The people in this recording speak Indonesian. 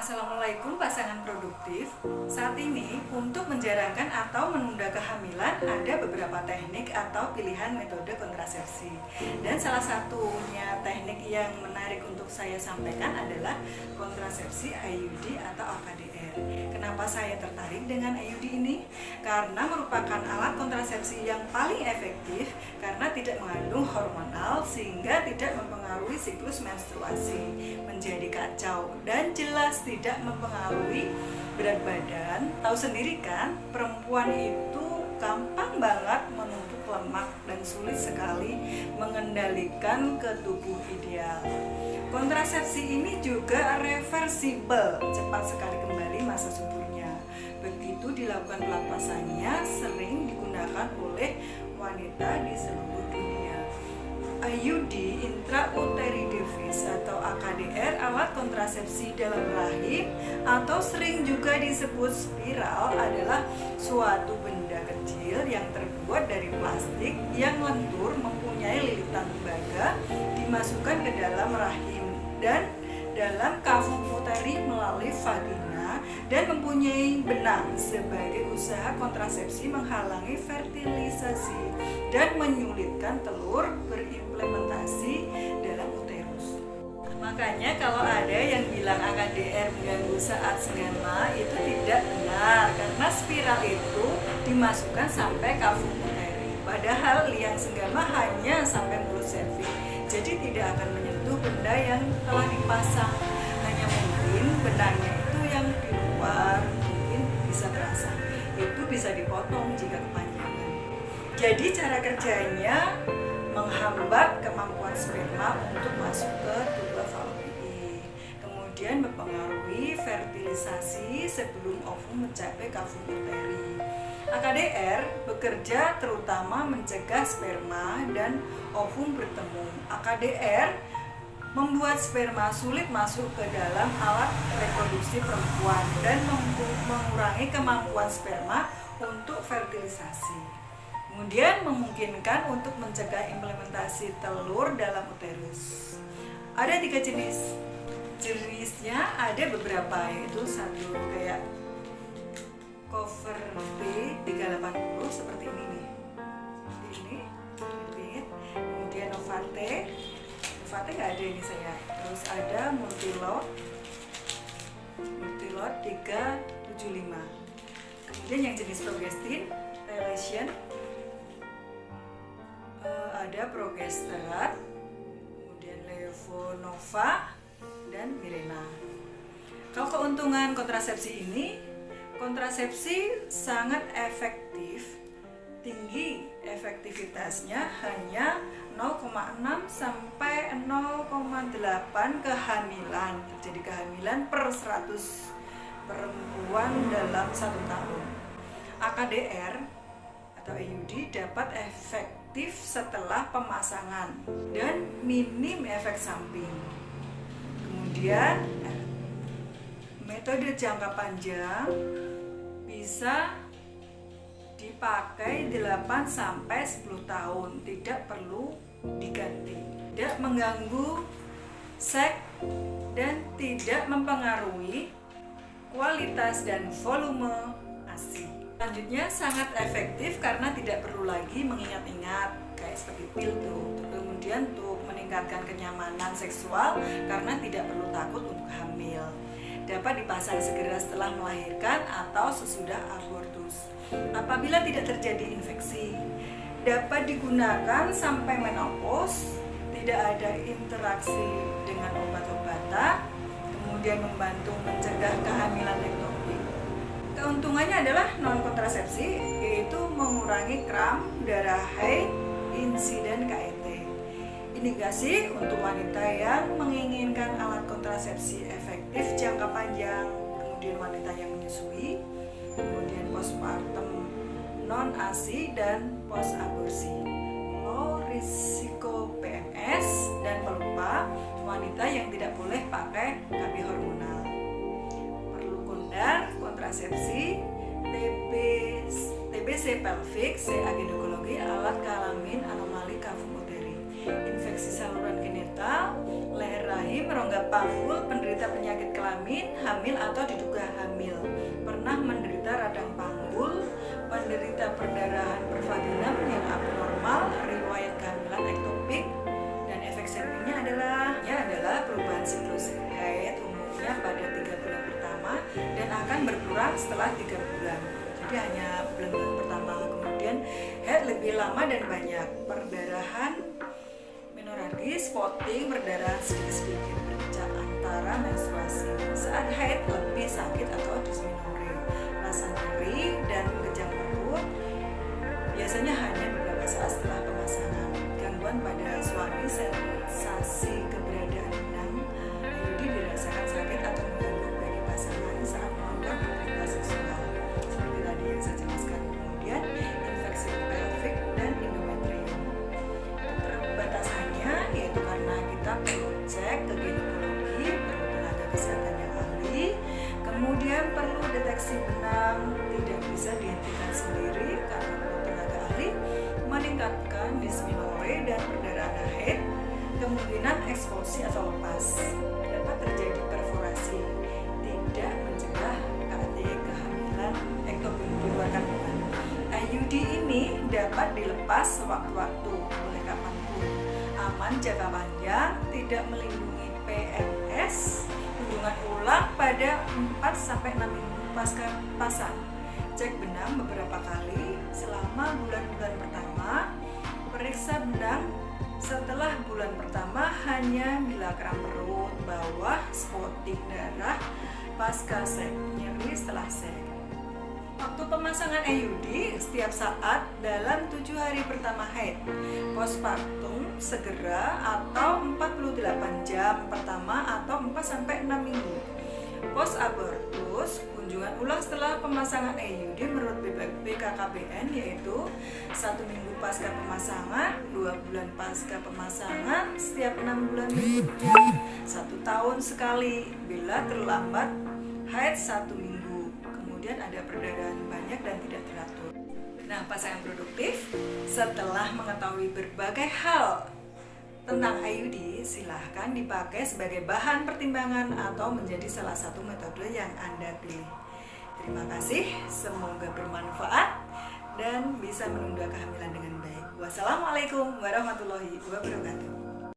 Assalamualaikum pasangan produktif. Saat ini untuk menjarangkan atau menunda kehamilan ada beberapa teknik atau pilihan metode kontrasepsi. Dan salah satunya teknik yang menarik untuk saya sampaikan adalah kontrasepsi IUD atau AKDR. Kenapa saya tertarik dengan IUD ini? Karena merupakan alat kontrasepsi yang paling efektif karena tidak mengandung hormonal sehingga tidak mempengaruhi siklus menstruasi menjadi kacau dan jelas tidak mempengaruhi berat badan. Tahu sendiri kan, perempuan itu gampang banget menumpuk lemak dan sulit sekali mengendalikan ke tubuh ideal. Kontrasepsi ini juga reversibel, cepat sekali kembali masa suburnya. Begitu dilakukan pelepasannya sering digunakan oleh wanita di seluruh dunia. IUD intrauterine device atau AKDR, alat kontrasepsi dalam rahim atau sering juga disebut spiral, adalah suatu benda kecil yang terbuat dari plastik yang lentur mempunyai lilitan tembaga dimasukkan ke dalam rahim dan dalam kafum uteri melalui vagina dan mempunyai benang sebagai usaha kontrasepsi menghalangi fertilisasi dan menyulitkan telur berimplementasi dalam uterus. Makanya kalau ada yang bilang AKDR mengganggu saat sengama, itu tidak benar karena spiral itu dimasukkan sampai kafum uteri. Padahal liang senggama hanya sampai mulut serviks. Jadi tidak akan menyentuh benda yang telah dipasang. Hanya mungkin benangnya itu yang di luar mungkin bisa terasa. Itu bisa dipotong jika kepanjangan. Jadi cara kerjanya menghambat kemampuan sperma untuk masuk ke tuba fallopi. Kemudian mempengaruhi fertilisasi sebelum ovum mencapai kafum uteri. AKDR bekerja terutama mencegah sperma dan ovum bertemu. AKDR membuat sperma sulit masuk ke dalam alat reproduksi perempuan dan mengurangi kemampuan sperma untuk fertilisasi. Kemudian memungkinkan untuk mencegah implementasi telur dalam uterus. Ada 3 jenis. Jenisnya ada beberapa, yaitu satu kayak cover B380 seperti ini nih. Ini. Kemudian Novate nggak ada ini saya. Terus ada Multilot 375. Kemudian yang jenis progestin, relation, ada progesterat, kemudian Levonova dan Mirena. Kalau keuntungan kontrasepsi ini, kontrasepsi sangat efektif, tinggi efektivitasnya hanya 0,6 sampai 0,8 kehamilan, terjadi kehamilan per 100 perempuan dalam 1 tahun. AKDR atau IUD dapat efektif setelah pemasangan dan minim efek samping. Kemudian metode jangka panjang bisa dipakai 8 sampai 10 tahun, tidak perlu diganti. Tidak mengganggu seks dan tidak mempengaruhi kualitas dan volume ASI. Selanjutnya sangat efektif karena tidak perlu lagi mengingat-ingat kayak seperti pil tuh. Kemudian untuk meningkatkan kenyamanan seksual karena tidak perlu takut untuk hamil. Dapat dipasang segera setelah melahirkan atau sesudah abortus. Apabila tidak terjadi infeksi, dapat digunakan sampai menopause, tidak ada interaksi dengan obat-obatan, kemudian membantu mencegah kehamilan ektopik. Keuntungannya adalah non-kontrasepsi, yaitu mengurangi kram, darah haid, insiden KET. Indikasi untuk wanita yang menginginkan alat kontrasepsi efektif jangka panjang, kemudian wanita yang menyusui, kemudian postpartum non-ASI dan post-aborsi, low risiko PMS, dan pelupa, wanita yang tidak boleh pakai KB hormonal. Perlu kondar, kontrasepsi, TBC pelvik, CA ginekologi, alat kelamin anomali kafum uteri. infeksi saluran genital, leher rahim, rongga panggul, penderita penyakit kelamin, hamil atau diduga hamil, pernah menderita radang panggul, penderita perdarahan pervaginam yang abnormal, riwayat kehamilan ektopik, dan efek sampingnya adalah perubahan siklus haid umumnya pada 3 bulan pertama dan akan berkurang setelah 3 bulan. Jadi hanya bulan pertama, kemudian haid lebih lama dan banyak, perdarahan, menorrhagia, spotting, perdarahan sedikit-sedikit bercak antara menstruasi. Saat haid lebih sakit atau dysmenorrhea, rasa nyeri dan kejang perut, biasanya hanya beberapa saat setelah pemasangan. Gangguan pada suami, sensasi keberadaan benang IUD dirasakan sakit atau mengganggu bagi pasangan saat melakukan aktivitas seksual, seperti tadi yang saya jelaskan. Kemudian infeksi pelvik dan endometrium. Batasannya yaitu karena kita perlu cek ke ginekologi, perlu tenaga kesehatan yang ahli, kemudian perlu deteksi benang, tidak bisa dihentikan sendiri karena perlu tenaga ahli, meningkatkan dysmenorrhea dan perdarahan haid, kemungkinan eksplosi atau lepas, dapat terjadi perforasi, tidak mencegah KD kehamilan ektopik di luar kandungan. IUD ini dapat dilepas sewaktu-waktu oleh kapanpun, aman jangka panjang, tidak melindungi PMS, hubungan ulang pada 4-6 minggu pasca pasang. Cek benang beberapa kali selama bulan-bulan pertama, periksa benang setelah bulan pertama hanya bila kram perut, bawah, spotting darah, pasca seks, nyeri setelah seks. Waktu pemasangan IUD setiap saat dalam 7 hari pertama haid, postpartum segera atau 48 jam pertama atau 4-6 minggu. Post abortus, kunjungan ulang setelah pemasangan IUD menurut BKKBN yaitu 1 minggu pasca pemasangan, 2 bulan pasca pemasangan, setiap 6 bulan berikutnya, 1 tahun sekali bila terlambat haid 1 minggu, kemudian ada perdarahan banyak dan tidak teratur. Nah, pasangan produktif setelah mengetahui berbagai hal tentang IUD, silahkan dipakai sebagai bahan pertimbangan atau menjadi salah satu metode yang Anda pilih. Terima kasih, semoga bermanfaat dan bisa menunda kehamilan dengan baik. Wassalamualaikum warahmatullahi wabarakatuh.